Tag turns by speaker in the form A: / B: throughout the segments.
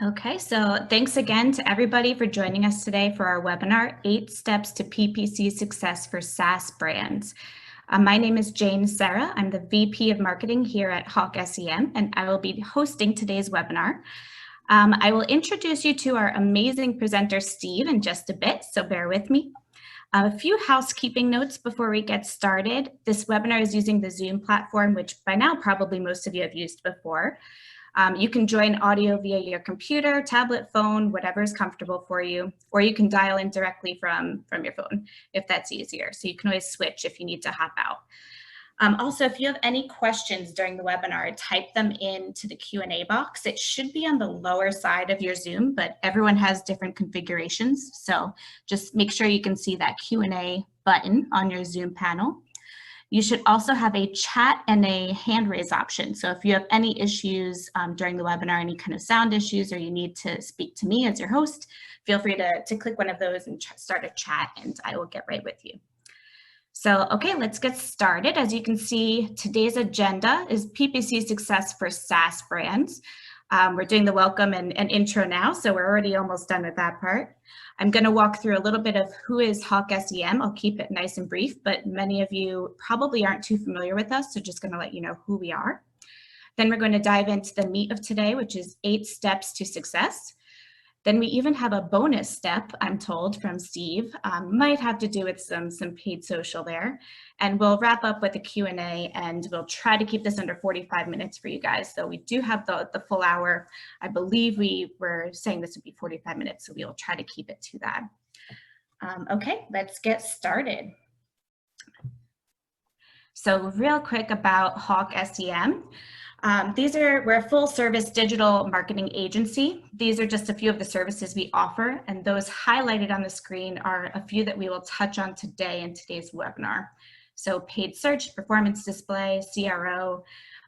A: Okay, so thanks again to everybody for joining us today for our webinar, 8 Steps to PPC Success for SaaS Brands. My name is Jane Serra. I'm the VP of Marketing here at HawkSEM, and I will be hosting today's webinar. I will introduce you to our amazing presenter, Steve, in just a bit, so bear with me. A few housekeeping notes before we get started. This webinar is using the Zoom platform, which by now probably most of you have used before. You can join audio via your computer, tablet, phone, whatever is comfortable for you, or you can dial in directly from your phone if that's easier. So you can always switch if you need to hop out. Also, if you have any questions during the webinar, type them into the Q&A box. It should be on the lower side of your Zoom, but everyone has different configurations. So just make sure you can see that Q&A button on your Zoom panel. You should also have a chat and a hand raise option. So if you have any issues during the webinar, any kind of sound issues, or you need to speak to me as your host, feel free to click one of those and start a chat, and I will get right with you. So, okay, let's get started. As you can see, today's agenda is PPC success for SaaS brands. We're doing the welcome and intro now, so we're already almost done with that part. I'm going to walk through a little bit of who is HawkSEM. I'll keep it nice and brief, but many of you probably aren't too familiar with us, so just going to let you know who we are. Then we're going to dive into the meat of today, which is 8 steps to success. Then we even have a bonus step, I'm told, from Steve. Might have to do with some paid social there. And we'll wrap up with a Q&A, and we'll try to keep this under 45 minutes for you guys. So we do have the full hour. I believe we were saying this would be 45 minutes, so we'll try to keep it to that. Okay, let's get started. So real quick about HawkSEM. We're a full service digital marketing agency. These are just a few of the services we offer, and those highlighted on the screen are a few that we will touch on today in today's webinar. So paid search, performance display, CRO,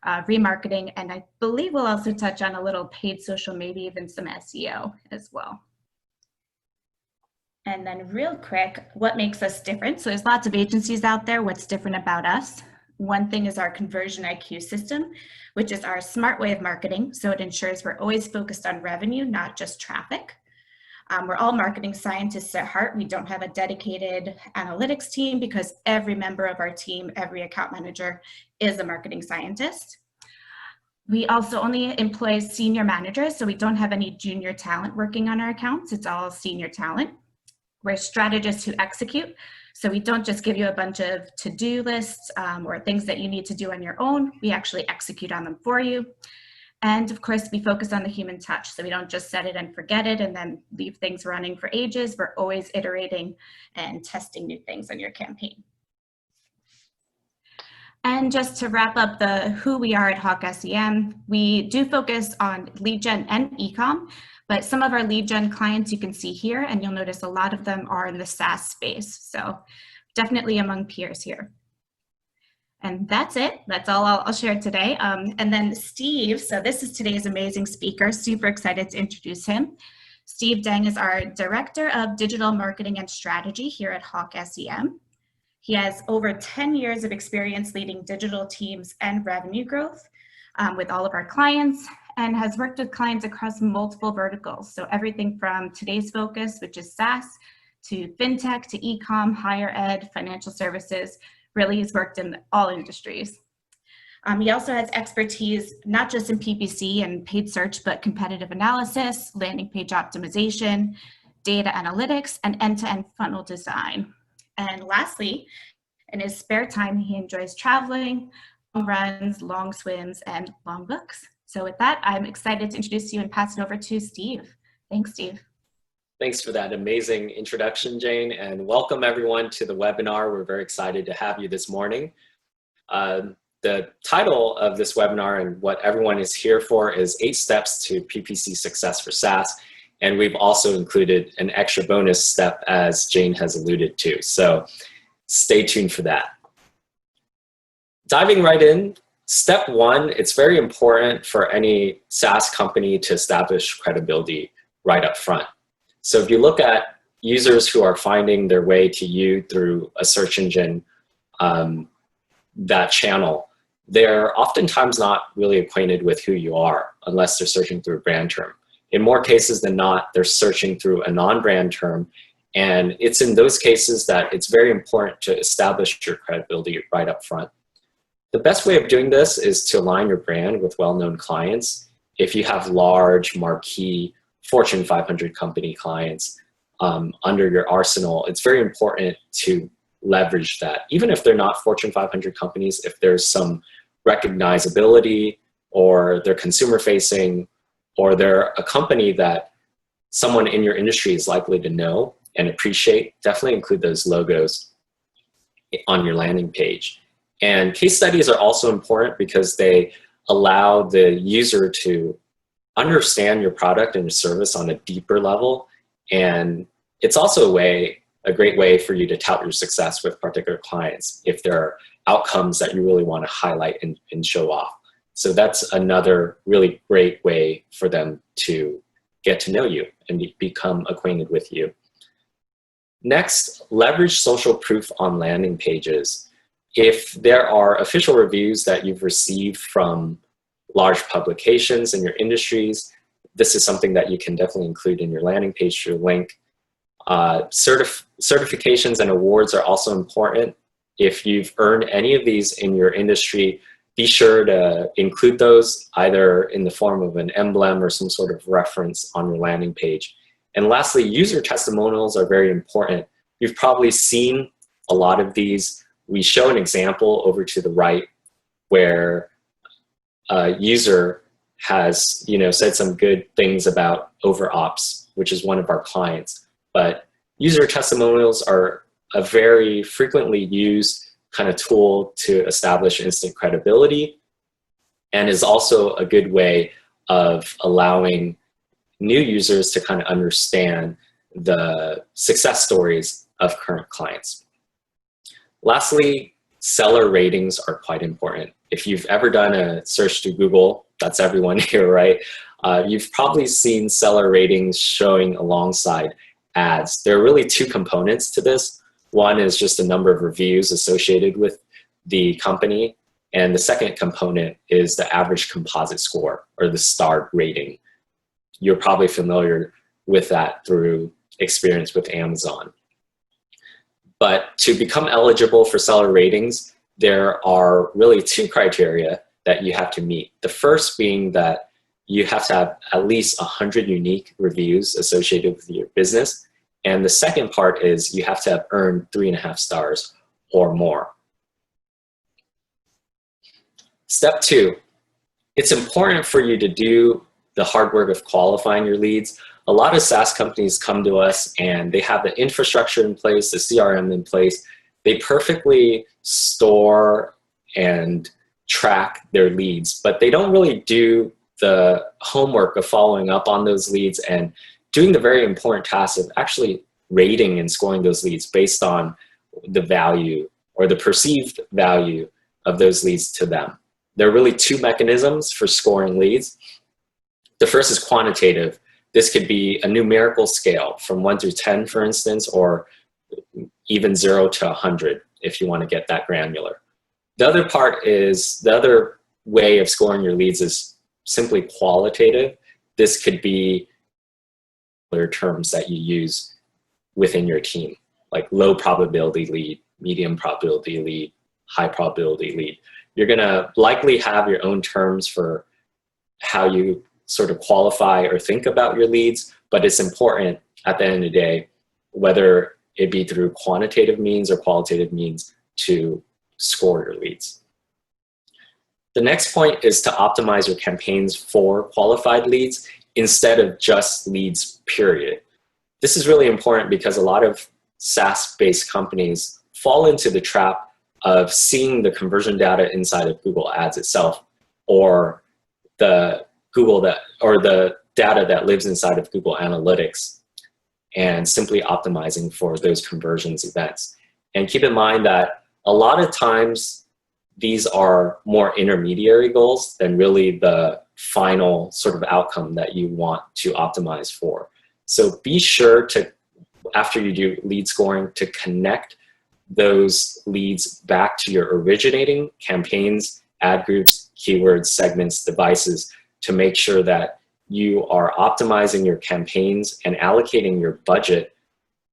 A: remarketing, and I believe we'll also touch on a little paid social, maybe even some SEO as well. And then real quick, what makes us different? So there's lots of agencies out there. What's different about us? One thing is our conversion IQ system, which is our smart way of marketing. So it ensures we're always focused on revenue, not just traffic. We're all marketing scientists at heart. We don't have a dedicated analytics team because every member of our team, every account manager is a marketing scientist. We also only employ senior managers, so we don't have any junior talent working on our accounts. It's all senior talent. We're strategists who execute. So we don't just give you a bunch of to-do lists or things that you need to do on your own. We actually execute on them for you. And of course, we focus on the human touch. So we don't just set it and forget it and then leave things running for ages. We're always iterating and testing new things on your campaign. And just to wrap up who we are at HawkSEM, we do focus on lead gen and e-com. But some of our lead gen clients you can see here, and you'll notice a lot of them are in the SaaS space. So definitely among peers here. And that's it. That's all I'll share today. And then Steve, so this is today's amazing speaker. Super excited to introduce him. Steve Deng is our Director of Digital Marketing and Strategy here at HawkSEM. He has over 10 years of experience leading digital teams and revenue growth with all of our clients, and has worked with clients across multiple verticals. So everything from today's focus, which is SaaS, to fintech, to e-com, higher ed, financial services. Really, he's worked in all industries. He also has expertise not just in PPC and paid search, but competitive analysis, landing page optimization, data analytics, and end-to-end funnel design. And lastly, in his spare time, he enjoys traveling, long runs, long swims, and long books. So with that, I'm excited to introduce you and pass it over to Steve. Thanks, Steve.
B: Thanks for that amazing introduction, Jane, and welcome everyone to the webinar. We're very excited to have you this morning. The title of this webinar and what everyone is here for is 8 Steps to PPC Success for SaaS, and we've also included an extra bonus step as Jane has alluded to, so stay tuned for that. Diving right in, step 1, it's very important for any SaaS company to establish credibility right up front. So if you look at users who are finding their way to you through a search engine, that channel, they're oftentimes not really acquainted with who you are unless they're searching through a brand term. in more cases than not, they're searching through a non-brand term. And it's in those cases that it's very important to establish your credibility right up front. The best way of doing this is to align your brand with well-known clients. If you have large, marquee, Fortune 500 company clients under your arsenal, it's very important to leverage that. Even if they're not Fortune 500 companies, if there's some recognizability, or they're consumer facing, or they're a company that someone in your industry is likely to know and appreciate, definitely include those logos on your landing page. And case studies are also important because they allow the user to understand your product and your service on a deeper level. And it's also a great way for you to tout your success with particular clients if there are outcomes that you really want to highlight and show off. So that's another really great way for them to get to know you and become acquainted with you. Next, leverage social proof on landing pages. If there are official reviews that you've received from large publications in your industries, this is something that you can definitely include in your landing page through link. Certifications and awards are also important. If you've earned any of these in your industry, be sure to include those either in the form of an emblem or some sort of reference on your landing page. And lastly, user testimonials are very important. You've probably seen a lot of these. We show an example over to the right where a user has said some good things about OverOps, which is one of our clients. But user testimonials are a very frequently used kind of tool to establish instant credibility, and is also a good way of allowing new users to kind of understand the success stories of current clients. Lastly, seller ratings are quite important. If you've ever done a search to Google, that's everyone here, right? You've probably seen seller ratings showing alongside ads. There are really two components to this. One is just the number of reviews associated with the company. And the second component is the average composite score, or the STAR rating. You're probably familiar with that through experience with Amazon. But to become eligible for seller ratings, there are really two criteria that you have to meet. The first being that you have to have at least 100 unique reviews associated with your business. And the second part is you have to have earned 3.5 stars or more. Step 2, it's important for you to do the hard work of qualifying your leads. A lot of SaaS companies come to us and they have the infrastructure in place, the CRM in place. They perfectly store and track their leads, but they don't really do the homework of following up on those leads and doing the very important task of actually rating and scoring those leads based on the value or the perceived value of those leads to them. There are really two mechanisms for scoring leads. The first is quantitative. This could be a numerical scale from 1 through 10, for instance, or even 0 to 100 if you want to get that granular. The other way of scoring your leads is simply qualitative. This could be terms that you use within your team, like low probability lead, medium probability lead, high probability lead. You're going to likely have your own terms for how you sort of qualify or think about your leads, but it's important at the end of the day, whether it be through quantitative means or qualitative means, to score your leads. The next point is to optimize your campaigns for qualified leads instead of just leads, period. This is really important because a lot of SaaS-based companies fall into the trap of seeing the conversion data inside of Google Ads itself, or the data that lives inside of Google Analytics, and simply optimizing for those conversions events. And keep in mind that a lot of times these are more intermediary goals than really the final sort of outcome that you want to optimize for. So be sure to, after you do lead scoring, to connect those leads back to your originating campaigns, ad groups, keywords, segments, devices, to make sure that you are optimizing your campaigns and allocating your budget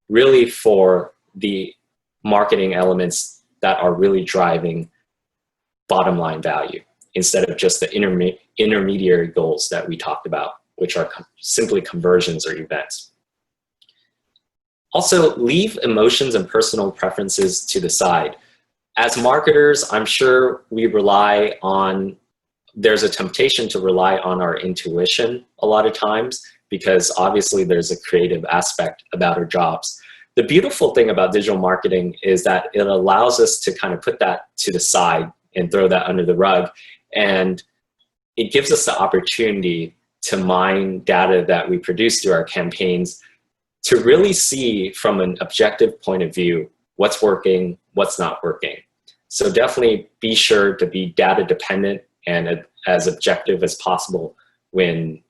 B: really for the marketing elements that are really driving bottom line value instead of just the intermediary goals that we talked about, which are simply conversions or events. Also, leave emotions and personal preferences to the side. As marketers, I'm sure we rely on, there's a temptation to rely on our intuition a lot of times because obviously there's a creative aspect about our jobs. The beautiful thing about digital marketing is that it allows us to kind of put that to the side and throw that under the rug. And it gives us the opportunity to mine data that we produce through our campaigns to really see from an objective point of view what's working, what's not working. So definitely be sure to be data dependent and as objective as possible when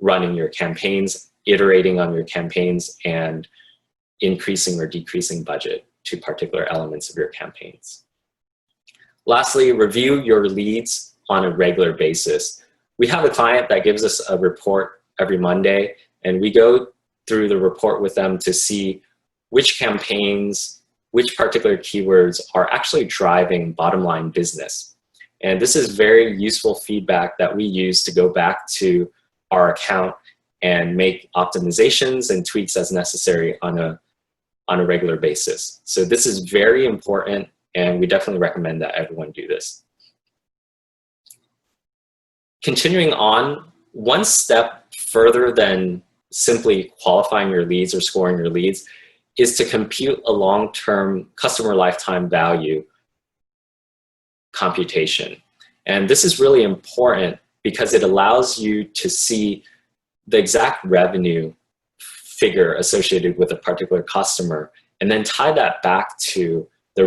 B: running your campaigns, iterating on your campaigns, and increasing or decreasing budget to particular elements of your campaigns. Lastly, review your leads on a regular basis. We have a client that gives us a report every Monday, and we go through the report with them to see which campaigns, which particular keywords are actually driving bottom line business. And this is very useful feedback that we use to go back to our account and make optimizations and tweaks as necessary on a regular basis. So this is very important, and we definitely recommend that everyone do this. Continuing on, one step further than simply qualifying your leads or scoring your leads is to compute a long-term customer lifetime value computation. And this is really important because it allows you to see the exact revenue figure associated with a particular customer and then tie that back to the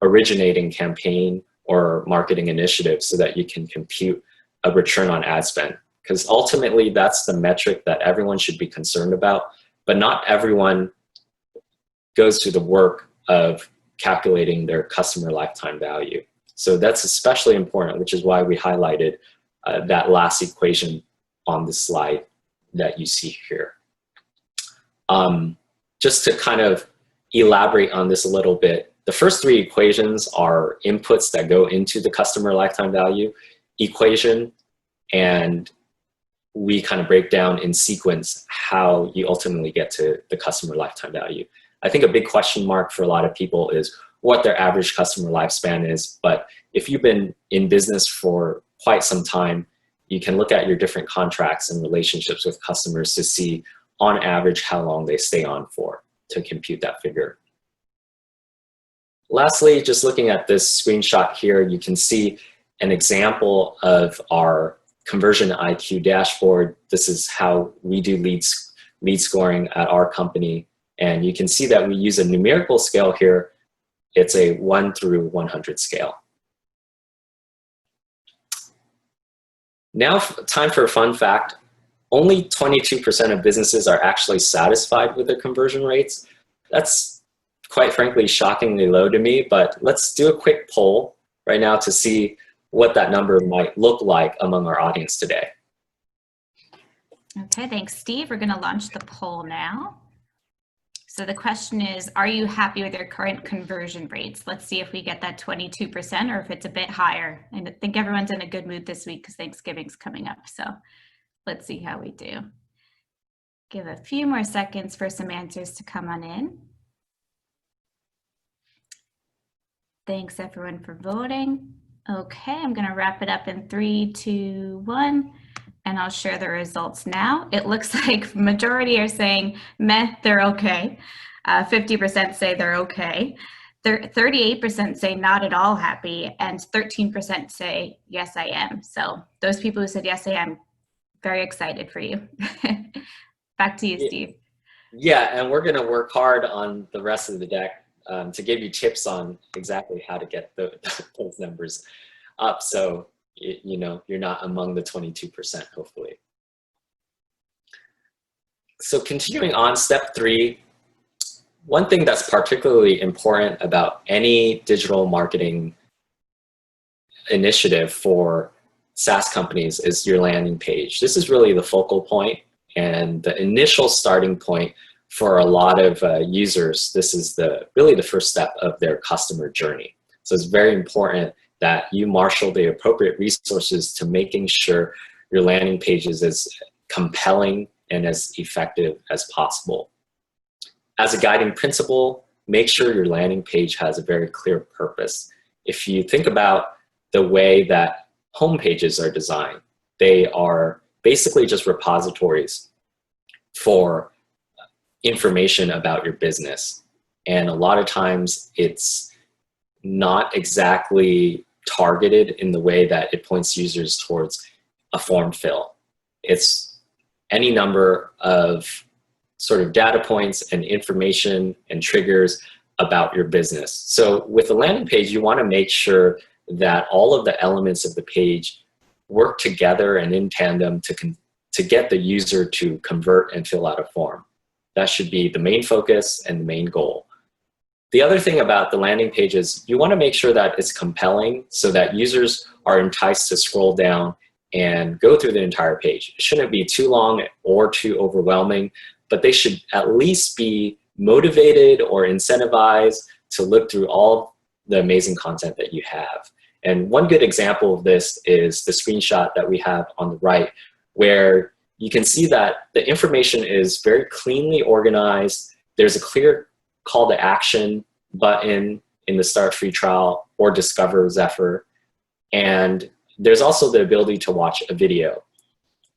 B: originating campaign or marketing initiative so that you can compute a return on ad spend. Because ultimately that's the metric that everyone should be concerned about, but not everyone goes through the work of calculating their customer lifetime value. So that's especially important, which is why we highlighted that last equation on the slide that you see here. Just to kind of elaborate on this a little bit, the first three equations are inputs that go into the customer lifetime value equation, and we kind of break down in sequence how you ultimately get to the customer lifetime value. I think a big question mark for a lot of people is what their average customer lifespan is, but if you've been in business for quite some time, you can look at your different contracts and relationships with customers to see on average how long they stay on for to compute that figure. Lastly, just looking at this screenshot here, you can see an example of our Conversion IQ dashboard. This is how we do lead scoring at our company. And you can see that we use a numerical scale here. It's a 1 through 100 scale. Now, time for a fun fact. Only 22% of businesses are actually satisfied with their conversion rates. That's quite frankly shockingly low to me, but let's do a quick poll right now to see what that number might look like among our audience today.
A: Okay, thanks, Steve. We're going to launch the poll now. So the question is, are you happy with your current conversion rates? Let's see if we get that 22% or if it's a bit higher. And I think everyone's in a good mood this week because Thanksgiving's coming up. So let's see how we do. Give a few more seconds for some answers to come on in. Thanks everyone for voting. Okay, I'm going to wrap it up in 3, 2, 1, and I'll share the results now. It looks like majority are saying meh, they're okay. 50% say they're okay. 38% say not at all happy, and 13% say yes, I am. So those people who said yes, I am, very excited for you. Back to you, Steve.
B: Yeah, and we're going to work hard on the rest of the deck to give you tips on exactly how to get those numbers up, so you know you're not among the 22%, hopefully. So continuing on, step 3, one thing that's particularly important about any digital marketing initiative for SaaS companies is your landing page. This is really the focal point and the initial starting point for a lot of users. This is really the first step of their customer journey. So it's very important that you marshal the appropriate resources to making sure your landing page is as compelling and as effective as possible. As a guiding principle, make sure your landing page has a very clear purpose. If you think about the way that home pages are designed, they are basically just repositories for information about your business. And a lot of times it's not exactly targeted in the way that it points users towards a form fill. It's any number of sort of data points and information and triggers about your business. So with a landing page, you want to make sure that all of the elements of the page work together and in tandem to get the user to convert and fill out a form. That should be the main focus and the main goal. The other thing about the landing page is you want to make sure that it's compelling so that users are enticed to scroll down and go through the entire page. It shouldn't be too long or too overwhelming, but they should at least be motivated or incentivized to look through all the amazing content that you have. And one good example of this is the screenshot that we have on the right, where you can see that the information is very cleanly organized. There's a clear call to action button in the start free trial or discover Zephyr. And there's also the ability to watch a video.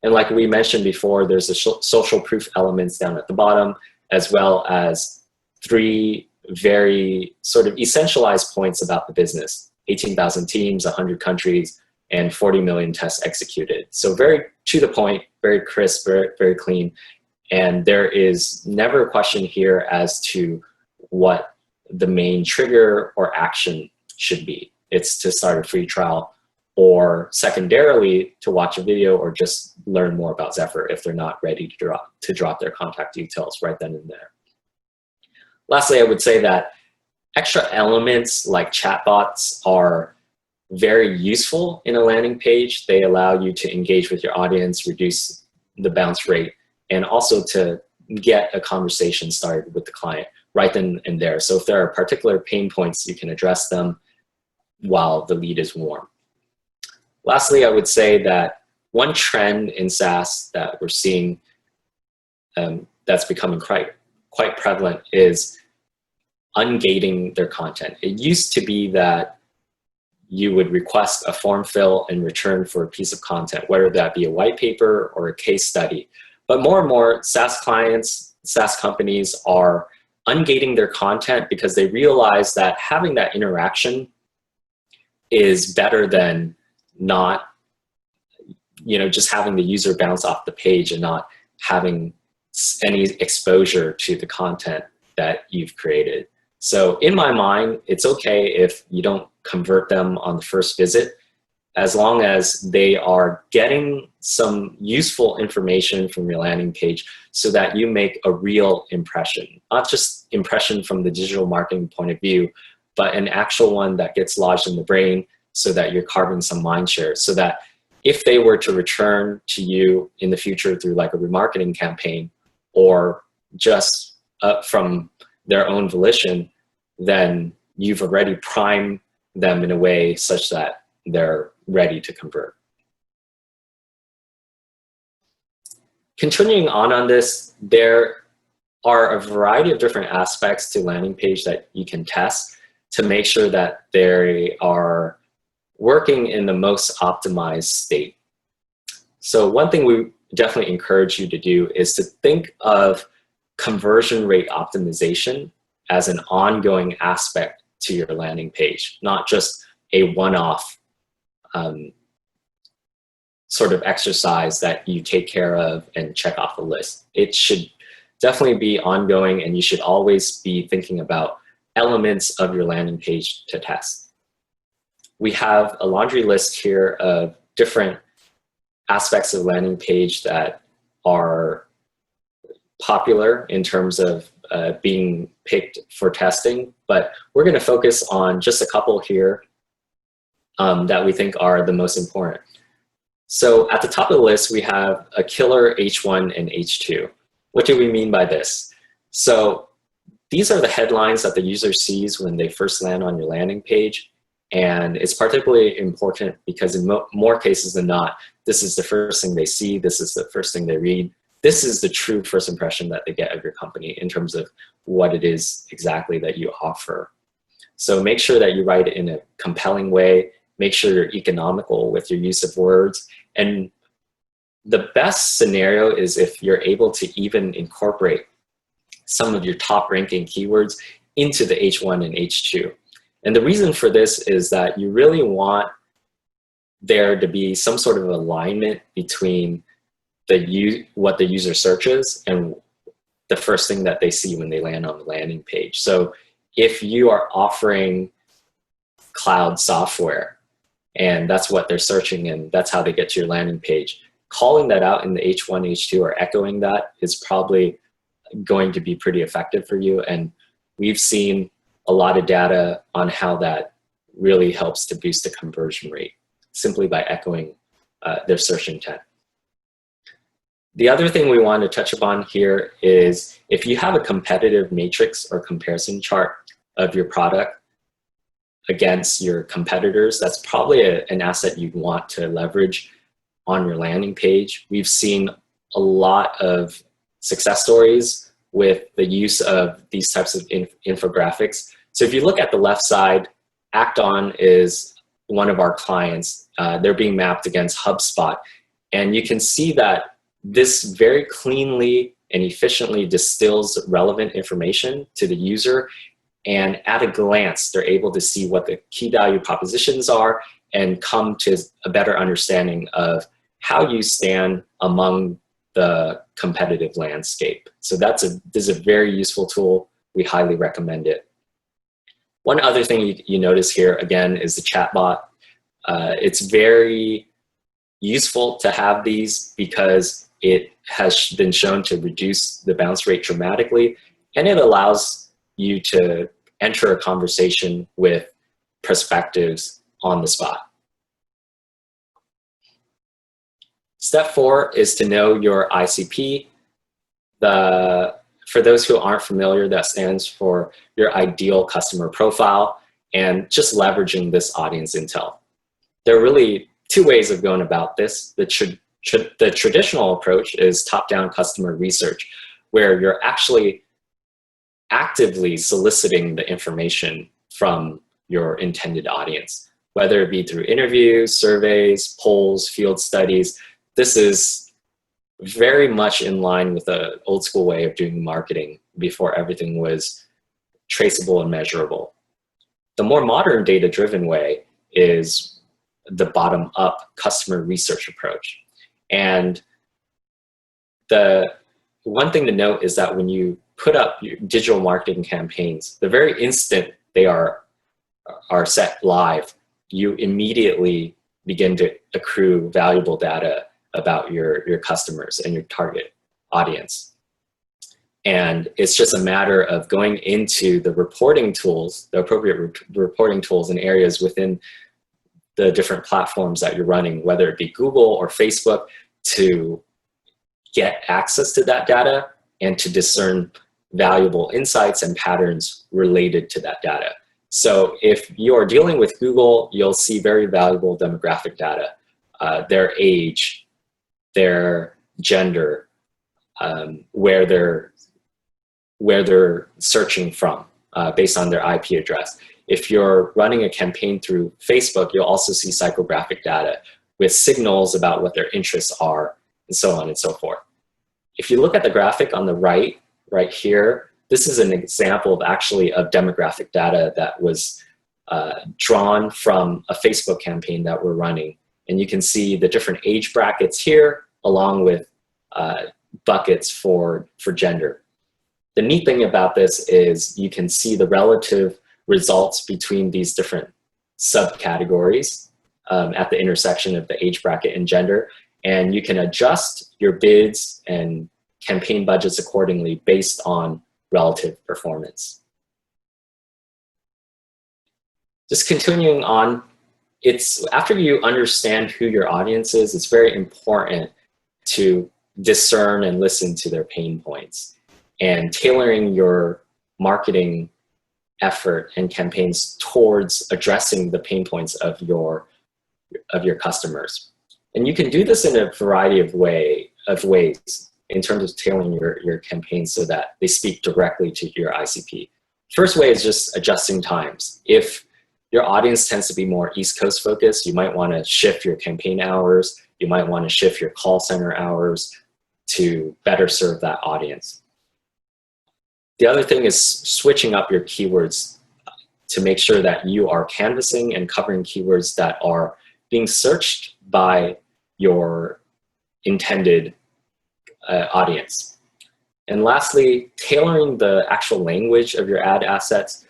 B: And like we mentioned before, there's the social proof elements down at the bottom, as well as 3 very sort of essentialized points about the business: 18,000 teams, 100 countries, and 40 million tests executed. So very to the point, very crisp, very clean. And there is never a question here as to what the main trigger or action should be. It's to start a free trial, or secondarily to watch a video or just learn more about Zephyr if they're not ready to drop their contact details right then and there. Lastly, I would say that extra elements like chatbots are very useful in a landing page. They allow you to engage with your audience, reduce the bounce rate, and also to get a conversation started with the client right then and there. So if there are particular pain points, you can address them while the lead is warm. Lastly, I would say that one trend in SaaS that we're seeing that's becoming quite prevalent is ungating their content. It used to be that you would request a form fill in return for a piece of content, whether that be a white paper or a case study. But more and more SaaS clients, SaaS companies are ungating their content because they realize that having that interaction is better than not, just having the user bounce off the page and not having any exposure to the content that you've created. So in my mind, it's okay if you don't convert them on the first visit, as long as they are getting some useful information from your landing page so that you make a real impression, not just impression from the digital marketing point of view, but an actual one that gets lodged in the brain so that you're carving some mind share, so that if they were to return to you in the future through like a remarketing campaign or just from their own volition, then you've already primed them in a way such that they're ready to convert. Continuing on this, there are a variety of different aspects to landing page that you can test to make sure that they are working in the most optimized state. So one thing we definitely encourage you to do is to think of conversion rate optimization as an ongoing aspect to your landing page, not just a one-off sort of exercise that you take care of and check off the list. It should definitely be ongoing, and you should always be thinking about elements of your landing page to test. We have a laundry list here of different aspects of the landing page that are popular in terms of being picked for testing, but we're going to focus on just a couple here that we think are the most important. So at the top of the list, we have a killer H1 and H2. What do we mean by this? So these are the headlines that the user sees when they first land on your landing page. And it's particularly important because in more cases than not, this is the first thing they see, this is the first thing they read. This is the true first impression that they get of your company in terms of what it is exactly that you offer. So make sure that you write it in a compelling way, make sure you're economical with your use of words. And the best scenario is if you're able to even incorporate some of your top ranking keywords into the H1 and H2. And the reason for this is that you really want there to be some sort of alignment between what the user searches and the first thing that they see when they land on the landing page. So if you are offering cloud software and that's what they're searching and that's how they get to your landing page, calling that out in the H1, H2 or echoing that is probably going to be pretty effective for you. And we've seen a lot of data on how that really helps to boost the conversion rate simply by echoing their search intent. The other thing we want to touch upon here is if you have a competitive matrix or comparison chart of your product against your competitors, that's probably an asset you'd want to leverage on your landing page. We've seen a lot of success stories with the use of these types of infographics. So if you look at the left side, Act-On is one of our clients. They're being mapped against HubSpot. And you can see that this very cleanly and efficiently distills relevant information to the user. And at a glance, they're able to see what the key value propositions are and come to a better understanding of how you stand among the competitive landscape. So this is a very useful tool. We highly recommend it. One other thing you notice here, again, is the chatbot. It's very useful to have these because it has been shown to reduce the bounce rate dramatically, and it allows you to enter a conversation with prospectives on the spot. Step 4 is to know your ICP. For those who aren't familiar, that stands for your ideal customer profile, and just leveraging this audience intel. There are really two ways of going about this. The traditional approach is top-down customer research, where you're actually actively soliciting the information from your intended audience, whether it be through interviews, surveys, polls, field studies. This is very much in line with the old school way of doing marketing before everything was traceable and measurable. The more modern data-driven way is the bottom-up customer research approach. And the one thing to note is that when you put up your digital marketing campaigns, the very instant they are set live, you immediately begin to accrue valuable data about your customers and your target audience. And it's just a matter of going into the reporting tools, the appropriate reporting tools and areas within the different platforms that you're running, whether it be Google or Facebook, to get access to that data and to discern valuable insights and patterns related to that data. So if you're dealing with Google, you'll see very valuable demographic data, their age, their gender, where they're searching from based on their IP address. If you're running a campaign through Facebook, you'll also see psychographic data with signals about what their interests are, and so on and so forth. If you look at the graphic on the right here, this is an example of demographic data that was drawn from a Facebook campaign that we're running. And you can see the different age brackets here, along with buckets for gender. The neat thing about this is you can see the relative results between these different subcategories at the intersection of the age bracket and gender. And you can adjust your bids and campaign budgets accordingly based on relative performance. Just continuing on it's after you understand who your audience is, it's very important to discern and listen to their pain points, and tailoring your marketing effort and campaigns towards addressing the pain points of your customers. And you can do this in a variety of ways in terms of tailoring your campaigns so that they speak directly to your ICP. First way is just adjusting times. If your audience tends to be more East Coast focused, you might want to shift your campaign hours. You might want to shift your call center hours to better serve that audience. The other thing is switching up your keywords to make sure that you are canvassing and covering keywords that are being searched by your intended audience. And lastly, tailoring the actual language of your ad assets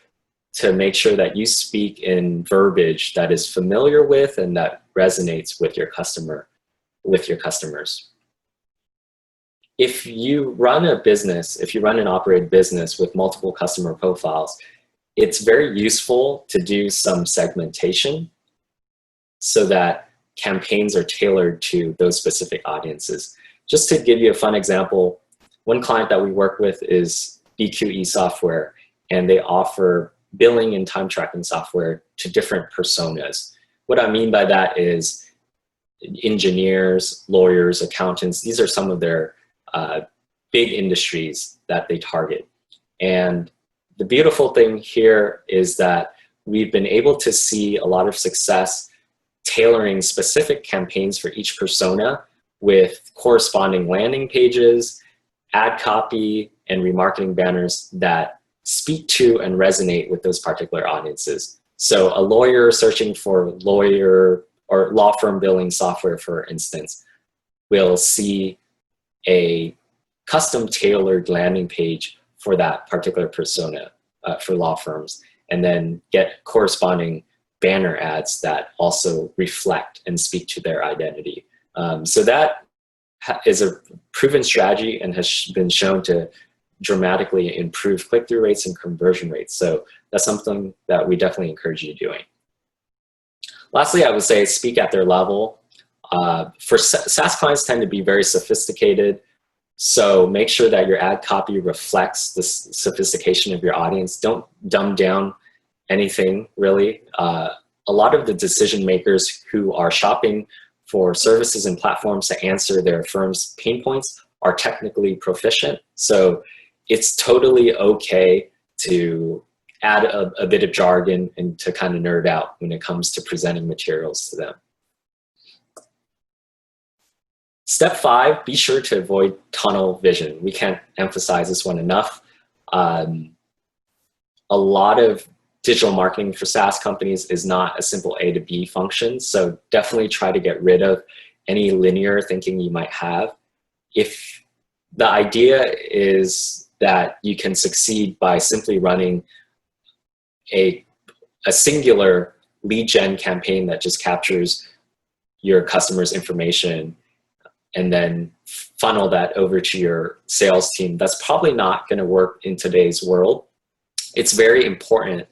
B: to make sure that you speak in verbiage that is familiar with and that resonates with your customers. If you run a business, if you run and operate a business with multiple customer profiles, it's very useful to do some segmentation so that campaigns are tailored to those specific audiences. Just to give you a fun example, one client that we work with is BQE Software, and they offer billing and time tracking software to different personas. What I mean by that is engineers, lawyers, accountants. These are some of their big industries that they target. And the beautiful thing here is that we've been able to see a lot of success tailoring specific campaigns for each persona with corresponding landing pages, ad copy, and remarketing banners that speak to and resonate with those particular audiences. So a lawyer searching for lawyer or law firm billing software, for instance, will see a custom tailored landing page for that particular persona for law firms, and then get corresponding banner ads that also reflect and speak to their identity. So that is a proven strategy and has been shown to dramatically improve click-through rates and conversion rates. So that's something that we definitely encourage you doing. Lastly, I would say speak at their level. For SaaS clients tend to be very sophisticated, so make sure that your ad copy reflects the sophistication of your audience. Don't dumb down anything, really. A lot of the decision makers who are shopping for services and platforms to answer their firm's pain points are technically proficient. So it's totally okay to add a bit of jargon and to kind of nerd out when it comes to presenting materials to them. Step 5, be sure to avoid tunnel vision. We can't emphasize this one enough. A lot of digital marketing for SaaS companies is not a simple A to B function, so definitely try to get rid of any linear thinking you might have. If the idea is that you can succeed by simply running a singular lead gen campaign that just captures your customer's information and then funnel that over to your sales team, that's probably not going to work in today's world. It's very important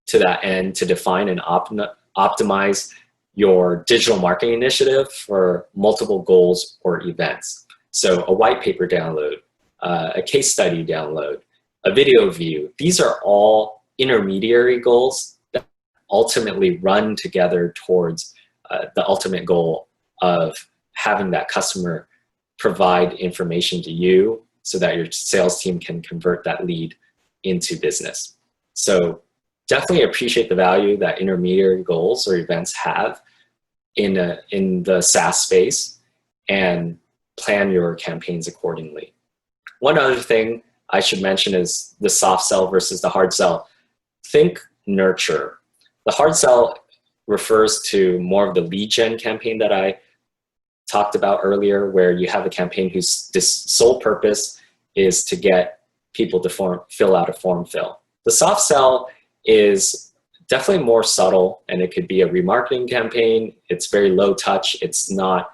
B: to that end to define and optimize your digital marketing initiative for multiple goals or events. So a white paper download, a case study download, a video view, these are all intermediary goals that ultimately run together towards the ultimate goal of having that customer provide information to you so that your sales team can convert that lead into business. So definitely appreciate the value that intermediary goals or events have in the SaaS space, and plan your campaigns accordingly. One other thing I should mention is the soft sell versus the hard sell. Think nurture. The hard sell refers to more of the lead gen campaign that I talked about earlier, where you have a campaign whose sole purpose is to get people to fill out a form fill. The soft sell is definitely more subtle, and it could be a remarketing campaign. It's very low touch. It's not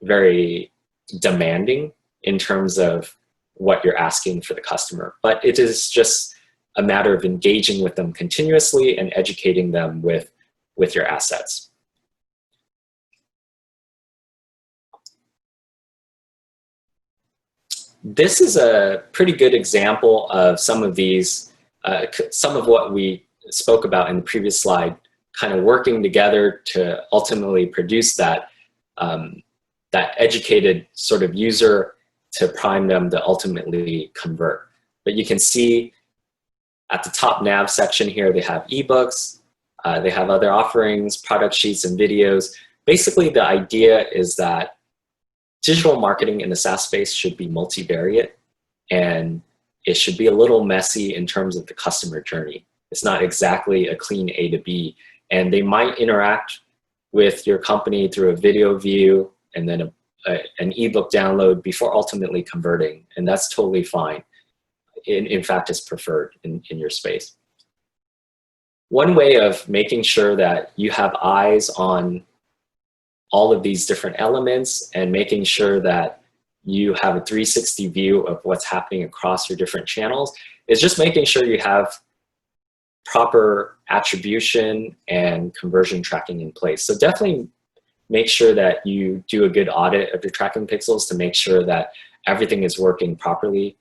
B: very demanding in terms of what you're asking for the customer, but it is just a matter of engaging with them continuously and educating them with your assets. this is a pretty good example of some of these, some of what we spoke about in the previous slide, kind of working together to ultimately produce that, that educated sort of user to prime them to ultimately convert. But you can see at the top nav section here, they have ebooks, they have other offerings, product sheets, and videos. Basically, the idea is that digital marketing in the SaaS space should be multivariate, and it should be a little messy in terms of the customer journey. It's not exactly a clean A to B, and they might interact with your company through a video view and then an ebook download before ultimately converting, and that's totally fine. In fact, it's preferred in your space. One way of making sure that you have eyes on all of these different elements and making sure that you have a 360 view of what's happening across your different channels is just making sure you have proper attribution and conversion tracking in place. So definitely make sure that you do a good audit of your tracking pixels to make sure that everything is working properly.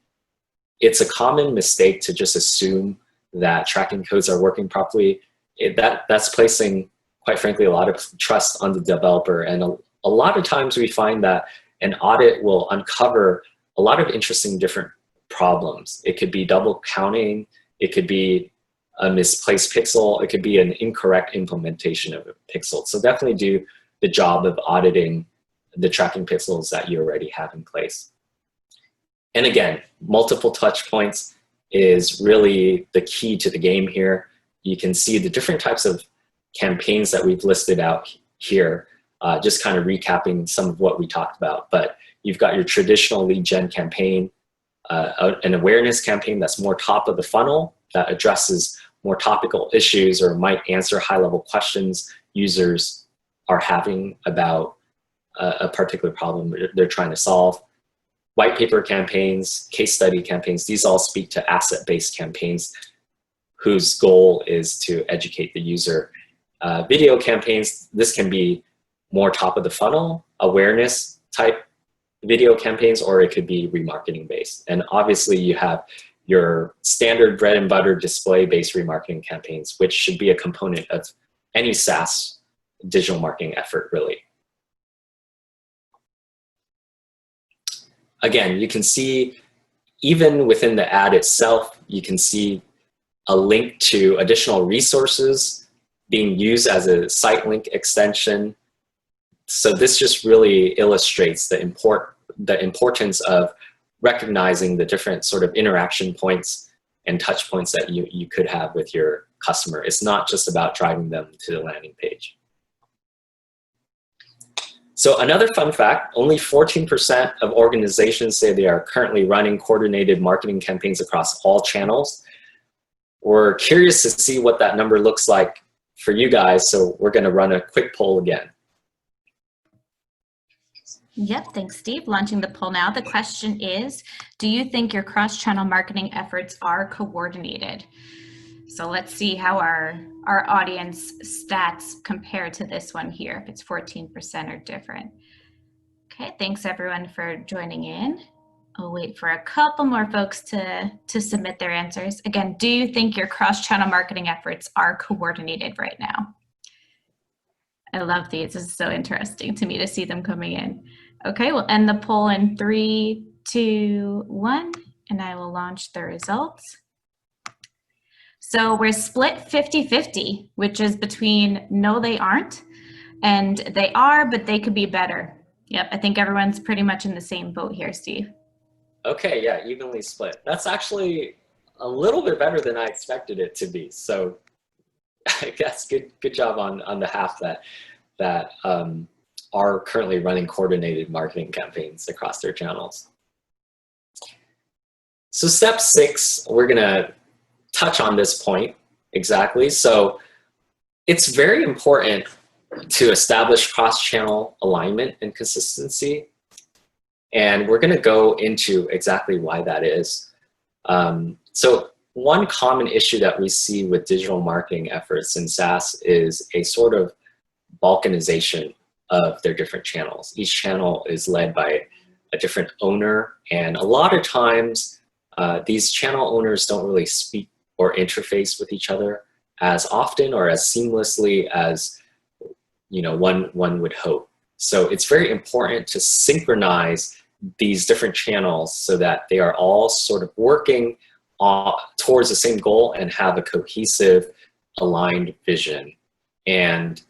B: It's a common mistake to just assume that tracking codes are working properly. That's placing, quite frankly, a lot of trust on the developer. And a lot of times we find that an audit will uncover a lot of interesting different problems. It could be double counting, it could be a misplaced pixel, it could be an incorrect implementation of a pixel. So definitely do the job of auditing the tracking pixels that you already have in place. And again, multiple touch points is really the key to the game here. You can see the different types of campaigns that we've listed out here, just kind of recapping some of what we talked about. But you've got your traditional lead gen campaign, an awareness campaign that's more top of the funnel, that addresses more topical issues or might answer high-level questions users are having about a particular problem they're trying to solve. White paper campaigns, case study campaigns, these all speak to asset-based campaigns whose goal is to educate the user. Video campaigns, this can be more top of the funnel, awareness type video campaigns, or it could be remarketing based. And obviously you have your standard bread and butter display based remarketing campaigns, which should be a component of any SaaS digital marketing effort, really. Again, you can see even within the ad itself, you can see a link to additional resources being used as a site link extension. So this just really illustrates the importance of recognizing the different sort of interaction points and touch points that you could have with your customer. It's not just about driving them to the landing page. So another fun fact, only 14% of organizations say they are currently running coordinated marketing campaigns across all channels. We're curious to see what that number looks like for you guys, so we're going to run a quick poll again.
A: Yep, thanks, Steve. Launching the poll now. The question is, do you think your cross-channel marketing efforts are coordinated? So let's see how our audience stats compare to this one here, if it's 14% or different. Okay, thanks everyone for joining in. I'll wait for a couple more folks to submit their answers. Again, do you think your cross-channel marketing efforts are coordinated right now? I love these. This is so interesting to me to see them coming in. Okay, we'll end the poll in 3, 2, 1, and I will launch the results. So we're split 50-50, which is between no, they aren't, and they are, but they could be better. Yep, I think everyone's pretty much in the same boat here, Steve.
B: Okay, yeah, evenly split. That's actually a little bit better than I expected it to be. So I guess good job on the half that are currently running coordinated marketing campaigns across their channels. So step 6, we're gonna touch on this point exactly. So it's very important to establish cross-channel alignment and consistency. And we're gonna go into exactly why that is. So one common issue that we see with digital marketing efforts in SaaS is a sort of balkanization of their different channels. Each channel is led by a different owner. And a lot of times, these channel owners don't really speak or interface with each other as often or as seamlessly as one would hope. So it's very important to synchronize these different channels so that they are all sort of working towards the same goal and have a cohesive, aligned vision. And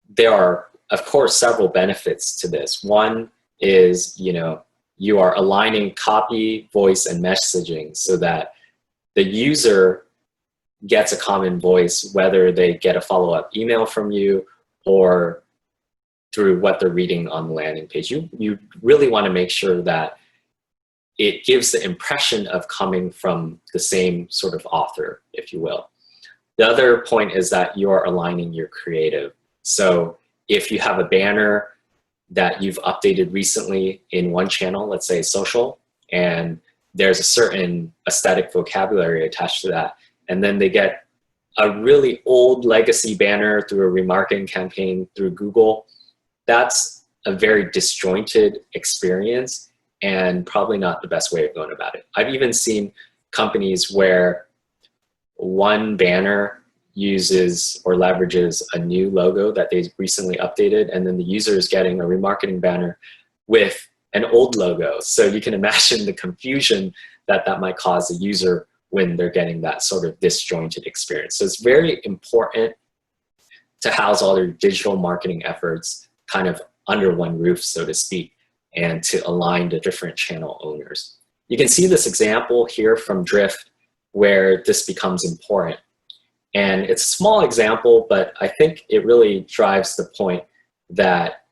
B: there are, of course, several benefits to this. One is, you are aligning copy, voice, and messaging so that the user gets a common voice, whether they get a follow-up email from you or through what they're reading on the landing page. You really want to make sure that it gives the impression of coming from the same sort of author, if you will. The other point is that you're aligning your creative. So if you have a banner that you've updated recently in one channel, let's say social, and there's a certain aesthetic vocabulary attached to that, and then they get a really old legacy banner through a remarketing campaign through Google, that's a very disjointed experience and probably not the best way of going about it. I've even seen companies where one banner uses or leverages a new logo that they recently updated, and then the user is getting a remarketing banner with an old logo. So you can imagine the confusion that might cause the user when they're getting that sort of disjointed experience. So it's very important to house all their digital marketing efforts kind of under one roof, so to speak, and to align the different channel owners. You can see this example here from Drift where this becomes important. And it's a small example, but I think it really drives the point that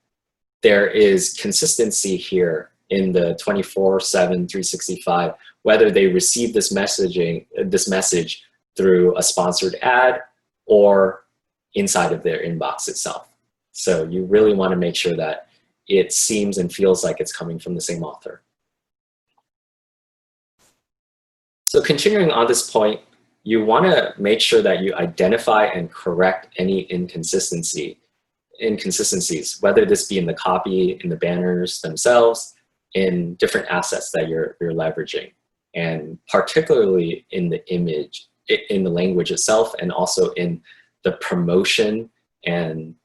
B: there is consistency here in the 24/7, 365, whether they receive this message through a sponsored ad or inside of their inbox itself. So you really want to make sure that it seems and feels like it's coming from the same author. So continuing on this point, you want to make sure that you identify and correct any inconsistencies, whether this be in the copy, in the banners themselves, in different assets that you're leveraging, and particularly in the image, in the language itself, and also in the promotion and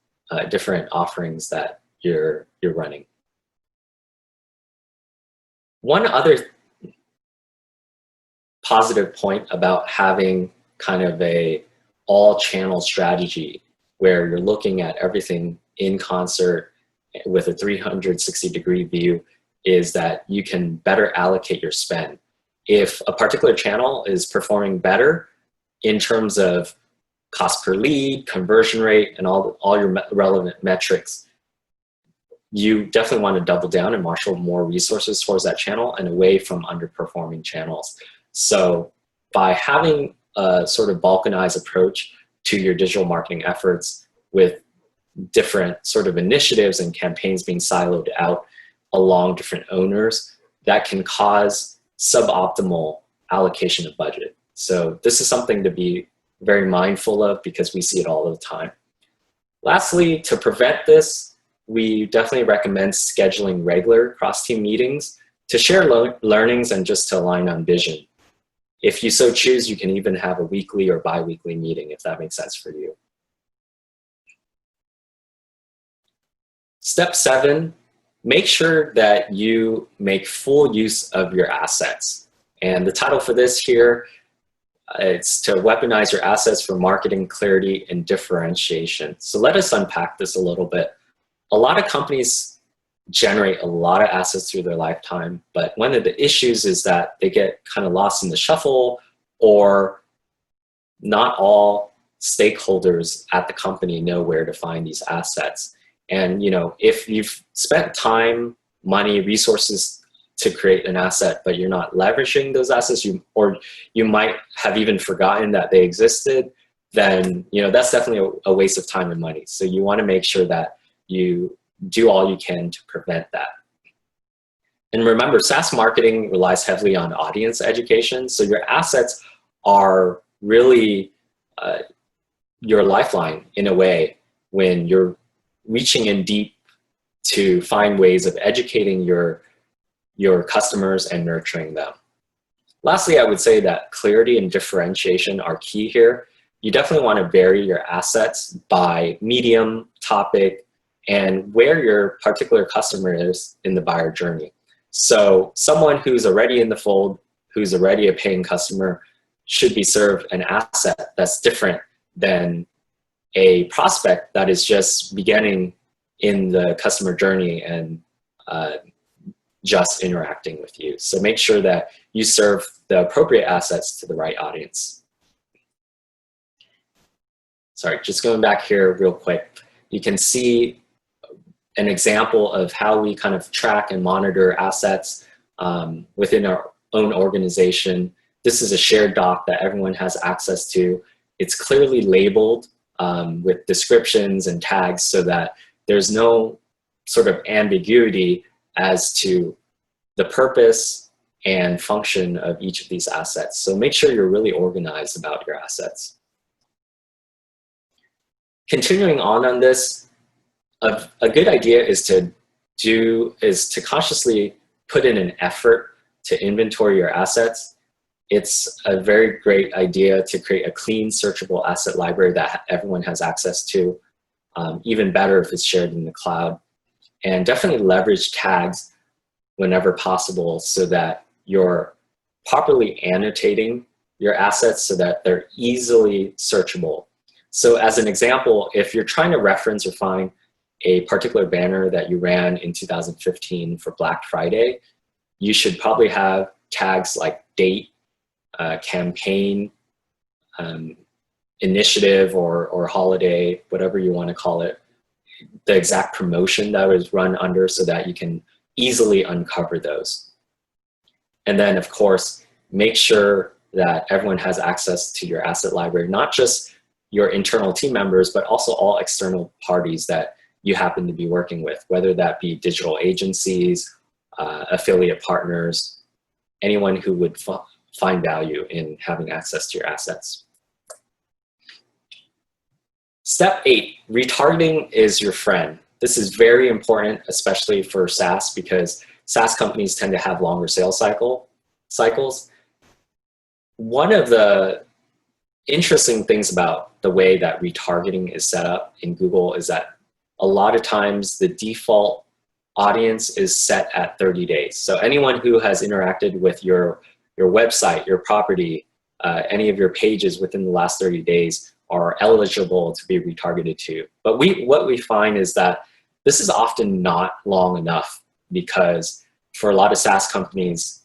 B: different offerings that you're running. One other positive point about having kind of a all-channel strategy where you're looking at everything in concert with a 360-degree view is that you can better allocate your spend. If a particular channel is performing better in terms of cost per lead, conversion rate, and all your relevant metrics, you definitely want to double down and marshal more resources towards that channel and away from underperforming channels. So by having a sort of balkanized approach to your digital marketing efforts with different sort of initiatives and campaigns being siloed out along different owners, that can cause suboptimal allocation of budget. So this is something to be very mindful of because we see it all the time. Lastly, to prevent this, we definitely recommend scheduling regular cross-team meetings to share learnings and just to align on vision. If you so choose, you can even have a weekly or bi-weekly meeting if that makes sense for you. Step 7, make sure that you make full use of your assets. And the title for this here, it's to weaponize your assets for marketing clarity and differentiation. So let us unpack this a little bit. A lot of companies generate a lot of assets through their lifetime, but one of the issues is that they get kind of lost in the shuffle, or not all stakeholders at the company know where to find these assets. And if you've spent time, money, resources to create an asset, but you're not leveraging those assets, or you might have even forgotten that they existed, then that's definitely a waste of time and money. So you want to make sure that you do all you can to prevent that. And remember, SaaS marketing relies heavily on audience education. So your assets are really your lifeline in a way when you're reaching in deep to find ways of educating your your customers and nurturing them. Lastly, I would say that clarity and differentiation are key here. You definitely want to vary your assets by medium, topic, and where your particular customer is in the buyer journey. So someone who's already in the fold, who's already a paying customer, should be served an asset that's different than a prospect that is just beginning in the customer journey and just interacting with you. So make sure that you serve the appropriate assets to the right audience. Sorry, just going back here real quick. You can see an example of how we kind of track and monitor assets within our own organization. This is a shared doc that everyone has access to. It's clearly labeled with descriptions and tags so that there's no sort of ambiguity as to the purpose and function of each of these assets. So make sure you're really organized about your assets. Continuing on this, a good idea is to consciously put in an effort to inventory your assets. It's a very great idea to create a clean, searchable asset library that everyone has access to. Even better if it's shared in the cloud. And definitely leverage tags whenever possible so that you're properly annotating your assets so that they're easily searchable. So as an example, if you're trying to reference or find a particular banner that you ran in 2015 for Black Friday, you should probably have tags like date, campaign, initiative or holiday, whatever you want to call it, the exact promotion that was run under so that you can easily uncover those. And then of course, make sure that everyone has access to your asset library, not just your internal team members, but also all external parties that you happen to be working with, whether that be digital agencies, affiliate partners, anyone who would find value in having access to your assets. Step 8, retargeting is your friend. This is very important, especially for SaaS, because SaaS companies tend to have longer sales cycles. One of the interesting things about the way that retargeting is set up in Google is that a lot of times the default audience is set at 30 days. So anyone who has interacted with your website, your property, any of your pages within the last 30 days are eligible to be retargeted to. But what we find is that this is often not long enough, because for a lot of SaaS companies,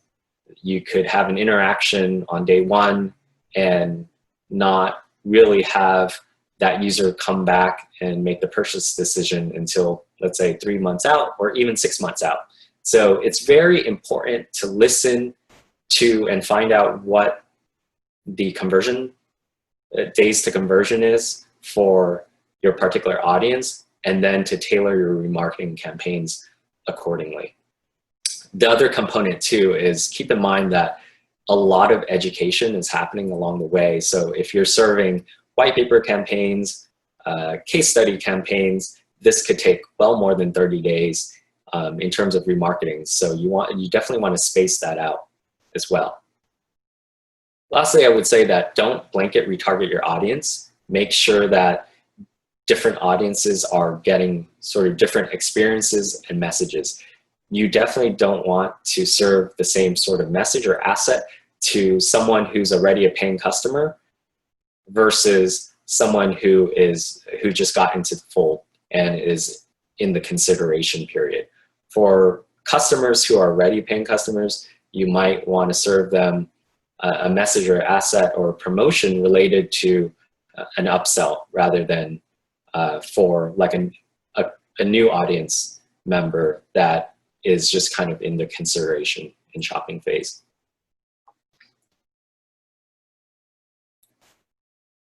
B: you could have an interaction on day 1 and not really have that user come back and make the purchase decision until, let's say, 3 months out or even 6 months out. So it's very important to listen to and find out what the conversion days to conversion is for your particular audience, and then to tailor your remarketing campaigns accordingly. The other component too is keep in mind that a lot of education is happening along the way. So if you're serving white paper campaigns, case study campaigns, this could take well more than 30 days in terms of remarketing. So you definitely want to space that out as well. Lastly, I would say that don't blanket retarget your audience. Make sure that different audiences are getting sort of different experiences and messages. You definitely don't want to serve the same sort of message or asset to someone who's already a paying customer versus someone who just got into the fold and is in the consideration period. For customers who are already paying customers, you might want to serve them a message or asset or promotion related to an upsell rather than for like a new audience member that is just kind of in the consideration and shopping phase.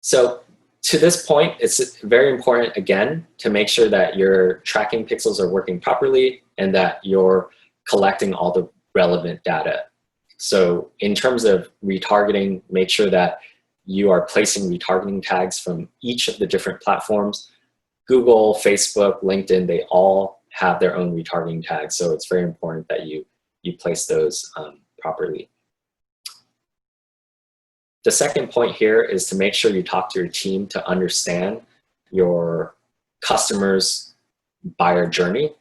B: So to this point, it's very important, again, to make sure that your tracking pixels are working properly and that you're collecting all the relevant data. So in terms of retargeting, make sure that you are placing retargeting tags from each of the different platforms. Google, Facebook, LinkedIn, they all have their own retargeting tags. So it's very important that you you place those properly. The second point here is to make sure you talk to your team to understand your customer's buyer journey,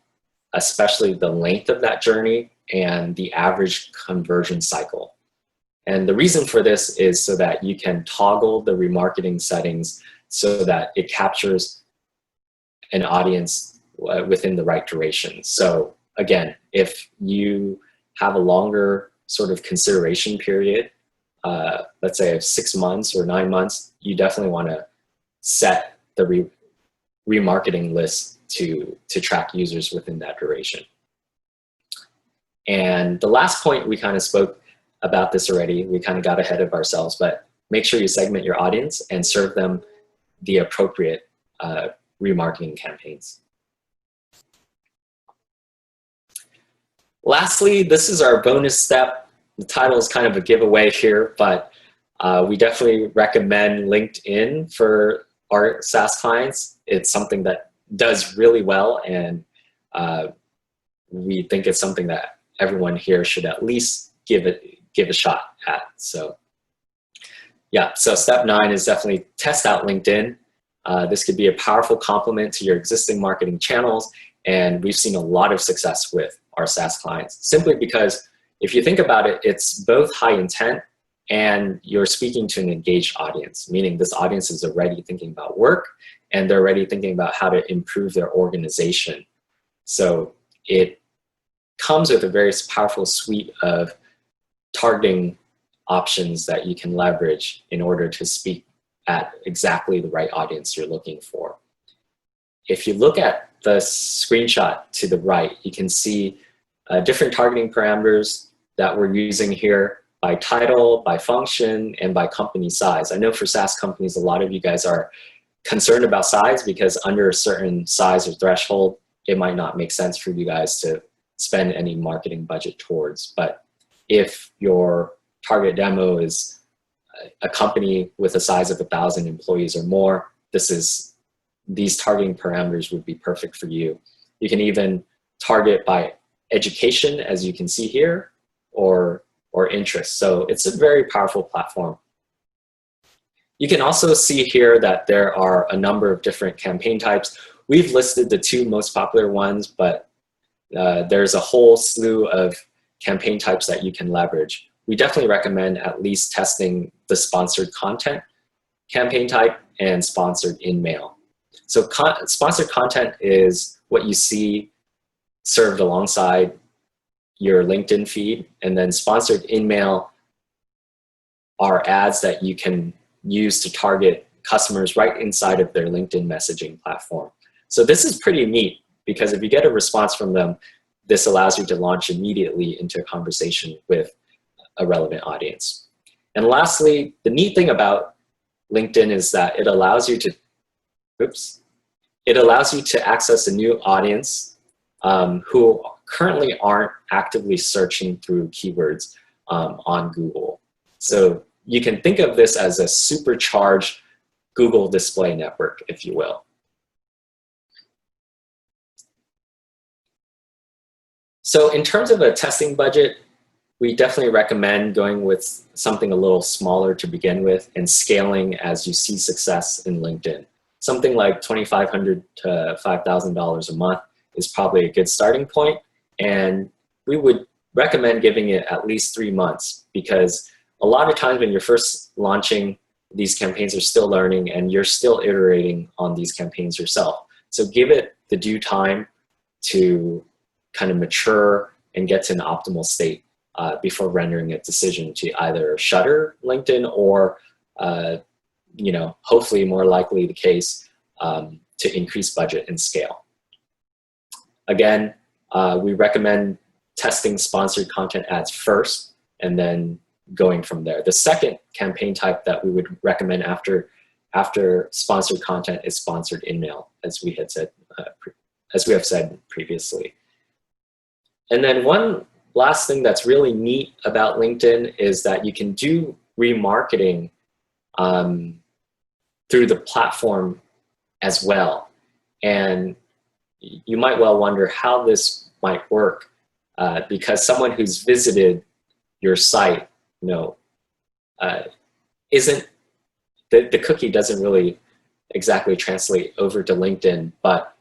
B: especially the length of that journey and the average conversion cycle. And the reason for this is so that you can toggle the remarketing settings so that it captures an audience within the right duration. So again, if you have a longer sort of consideration period, let's say 6 months or 9 months, you definitely want to set the remarketing list to track users within that duration. And the last point, we kind of spoke about this already. We kind of got ahead of ourselves, but make sure you segment your audience and serve them the appropriate remarketing campaigns. Lastly, this is our bonus step. The title is kind of a giveaway here, but we definitely recommend LinkedIn for our SaaS clients. It's something that does really well, and we think it's something that everyone here should at least give a shot at. So yeah, so step 9 is definitely test out LinkedIn. This could be a powerful complement to your existing marketing channels, and we've seen a lot of success with our SaaS clients, simply because if you think about it, it's both high intent and you're speaking to an engaged audience, meaning this audience is already thinking about work and they're already thinking about how to improve their organization. So it comes with a very powerful suite of targeting options that you can leverage in order to speak at exactly the right audience you're looking for. If you look at the screenshot to the right, you can see different targeting parameters that we're using here by title, by function, and by company size. I know for SaaS companies, a lot of you guys are concerned about size because under a certain size or threshold, it might not make sense for you guys to spend any marketing budget towards. But if your target demo is a company with a size of 1,000 employees or more, these targeting parameters would be perfect for you. You can even target by education, as you can see here, or interest. So it's a very powerful platform. You can also see here that there are a number of different campaign types. We've listed the 2 most popular ones, but there's a whole slew of campaign types that you can leverage. We definitely recommend at least testing the sponsored content campaign type and sponsored in-mail. So sponsored content is what you see served alongside your LinkedIn feed, and then sponsored in-mail are ads that you can use to target customers right inside of their LinkedIn messaging platform. So this is pretty neat because if you get a response from them, this allows you to launch immediately into a conversation with a relevant audience. And lastly, the neat thing about LinkedIn is that it allows you to, access a new audience who currently aren't actively searching through keywords on Google. So you can think of this as a supercharged Google display network, if you will. So in terms of a testing budget, we definitely recommend going with something a little smaller to begin with and scaling as you see success in LinkedIn. Something like $2,500 to $5,000 a month is probably a good starting point. And we would recommend giving it at least 3 months, because a lot of times when you're first launching, these campaigns are still learning and you're still iterating on these campaigns yourself. So give it the due time to kind of mature and get to an optimal state before rendering a decision to either shutter LinkedIn or, hopefully more likely the case, to increase budget and scale. Again, we recommend testing sponsored content ads first and then going from there. The second campaign type that we would recommend after sponsored content is sponsored in-mail, as we have said previously. And then one last thing that's really neat about LinkedIn is that you can do remarketing through the platform as well. And you might well wonder how this might work. because someone who's visited your site, isn't, the cookie doesn't really exactly translate over to LinkedIn, but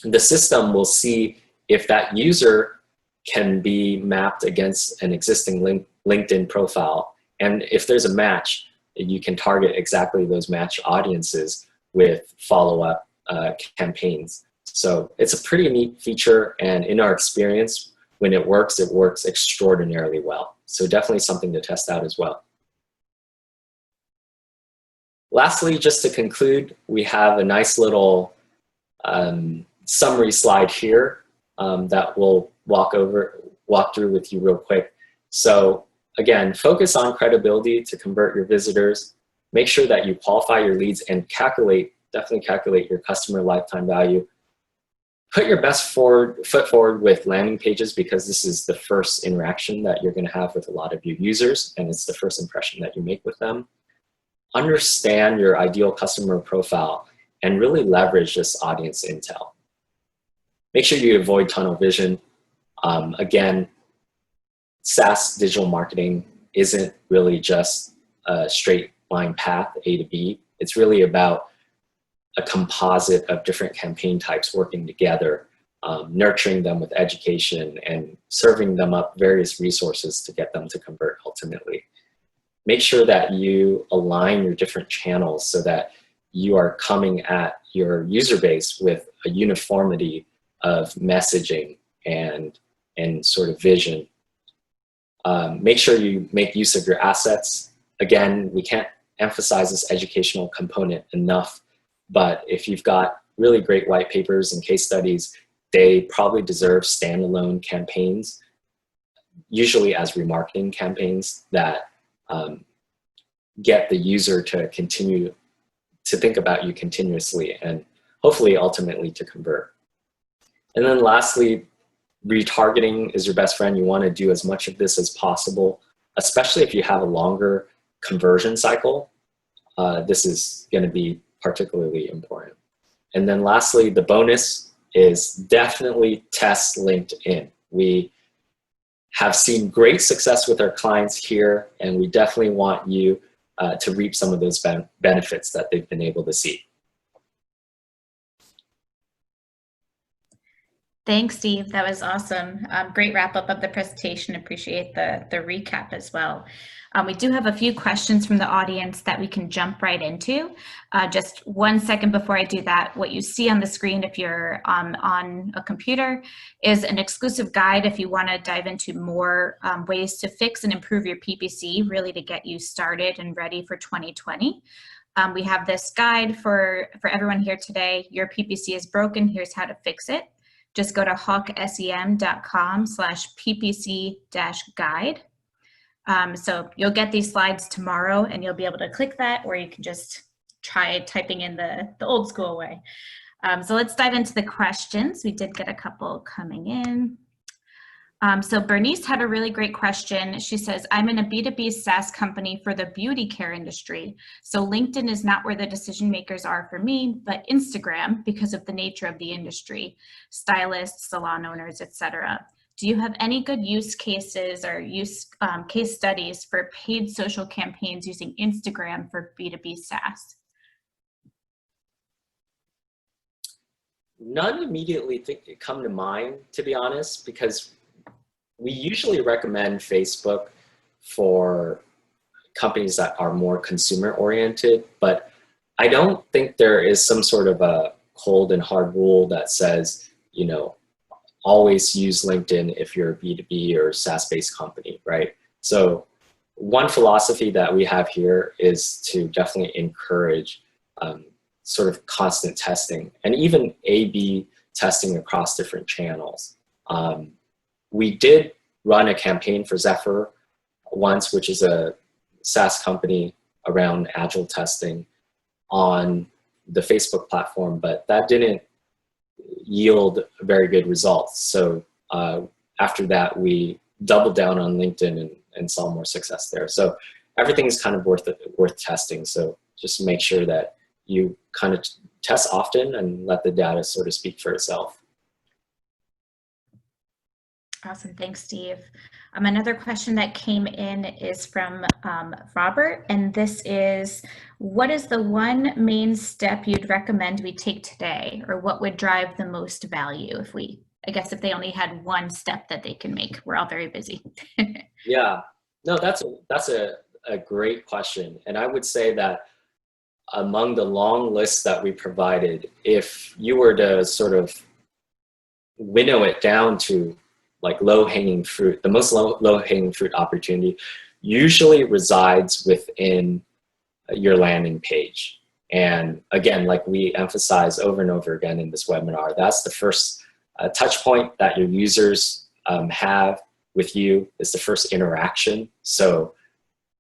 B: the system will see if that user can be mapped against an existing LinkedIn profile. And if there's a match, you can target exactly those match audiences with follow-up campaigns. So it's a pretty neat feature, and in our experience, when it works extraordinarily well. So definitely something to test out as well. Lastly, just to conclude, we have a nice little summary slide here that we'll walk through with you real quick. So again, focus on credibility to convert your visitors. Make sure that you qualify your leads and definitely calculate your customer lifetime value. Put your best foot forward with landing pages, because this is the first interaction that you're going to have with a lot of your users, and it's the first impression that you make with them. Understand your ideal customer profile and really leverage this audience intel. Make sure you avoid tunnel vision. Again, SaaS digital marketing isn't really just a straight line path, A to B. It's really about a composite of different campaign types working together, nurturing them with education and serving them up various resources to get them to convert ultimately. Make sure that you align your different channels so that you are coming at your user base with a uniformity of messaging and sort of vision. Make sure you make use of your assets. Again, we can't emphasize this educational component enough, but if you've got really great white papers and case studies, they probably deserve standalone campaigns, usually as remarketing campaigns that get the user to continue to think about you continuously and hopefully ultimately to convert. And then lastly, retargeting is your best friend. You want to do as much of this as possible, especially if you have a longer conversion cycle. This is going to be particularly important. And then lastly, the bonus is definitely test LinkedIn. We have seen great success with our clients here, and we definitely want you to reap some of those benefits that they've been able to see.
A: Thanks, Steve. That was awesome. Great wrap up of the presentation. Appreciate the recap as well. We do have a few questions from the audience that we can jump right into. Just 1 second before I do that, what you see on the screen if you're on a computer is an exclusive guide if you want to dive into more ways to fix and improve your PPC, really to get you started and ready for 2020. We have this guide for everyone here today. Your PPC is broken. Here's how to fix it. Just go to hawksem.com/ppc-guide. So you'll get these slides tomorrow and you'll be able to click that, or you can just try typing in the old school way. So let's dive into the questions. We did get a couple coming in. So Bernice had a really great question. She says, I'm in a B2B SaaS company for the beauty care industry. So LinkedIn is not where the decision makers are for me, but Instagram because of the nature of the industry, stylists, salon owners, etc. Do you have any good use cases or case studies for paid social campaigns using Instagram for B2B SaaS?
B: None immediately come to mind, to be honest, because we usually recommend Facebook for companies that are more consumer oriented, but I don't think there is some sort of a cold and hard rule that says, always use LinkedIn if you're a B2B or SaaS-based company, right? So one philosophy that we have here is to definitely encourage sort of constant testing and even A/B testing across different channels. We did run a campaign for Zephyr once, which is a SaaS company around agile testing on the Facebook platform, but that didn't yield very good results. So after that, we doubled down on LinkedIn and saw more success there. So everything is kind of worth testing. So just make sure that you kind of test often and let the data sort of speak for itself.
A: Awesome. Thanks, Steve. Another question that came in is from Robert, and this is, what is the one main step you'd recommend we take today, or what would drive the most value I guess if they only had one step that they can make? We're all very busy.
B: Yeah, no, that's a great question. And I would say that among the long list that we provided, if you were to sort of winnow it down to like low-hanging fruit, the most low-hanging fruit opportunity usually resides within your landing page. And again, like we emphasize over and over again in this webinar, that's the first touch point that your users have with you. Is the first interaction. So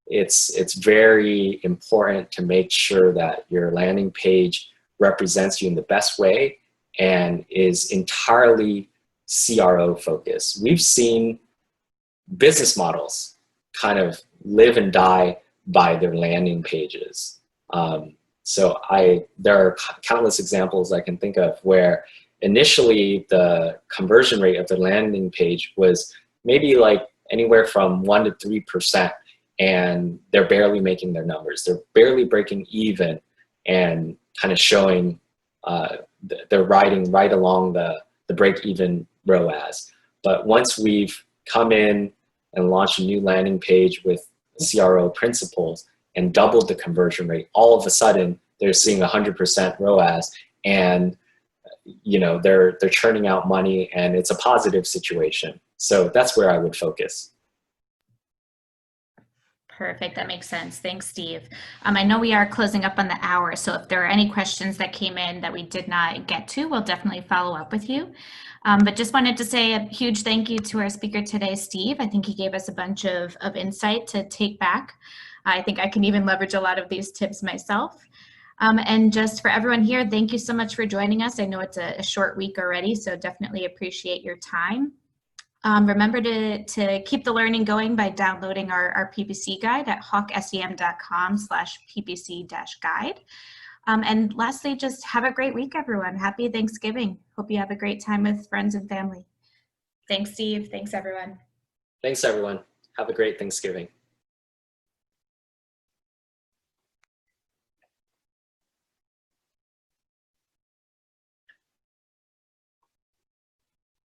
B: it's very important to make sure that your landing page represents you in the best way and is entirely CRO focused. We've seen business models kind of live and die by their landing pages. So there are countless examples I can think of where initially the conversion rate of the landing page was maybe like anywhere from 1 to 3%, and they're barely making their numbers. They're barely breaking even and kind of showing they're riding right along the break-even ROAS. But once we've come in and launched a new landing page with CRO principles and doubled the conversion rate, all of a sudden they're seeing 100% ROAS, and they're churning out money, and it's a positive situation. So that's where I would focus.
A: Perfect. That makes sense. Thanks, Steve. I know we are closing up on the hour, so if there are any questions that came in that we did not get to, we'll definitely follow up with you. But just wanted to say a huge thank you to our speaker today, Steve. I think he gave us a bunch of insight to take back. I think I can even leverage a lot of these tips myself. And just for everyone here, thank you so much for joining us. I know it's a short week already, so definitely appreciate your time. Remember to keep the learning going by downloading our PPC guide at hawksem.com/ppc-guide. And lastly, just have a great week, everyone. Happy Thanksgiving. Hope you have a great time with friends and family. Thanks, Steve. Thanks, everyone.
B: Thanks, everyone. Have a great Thanksgiving.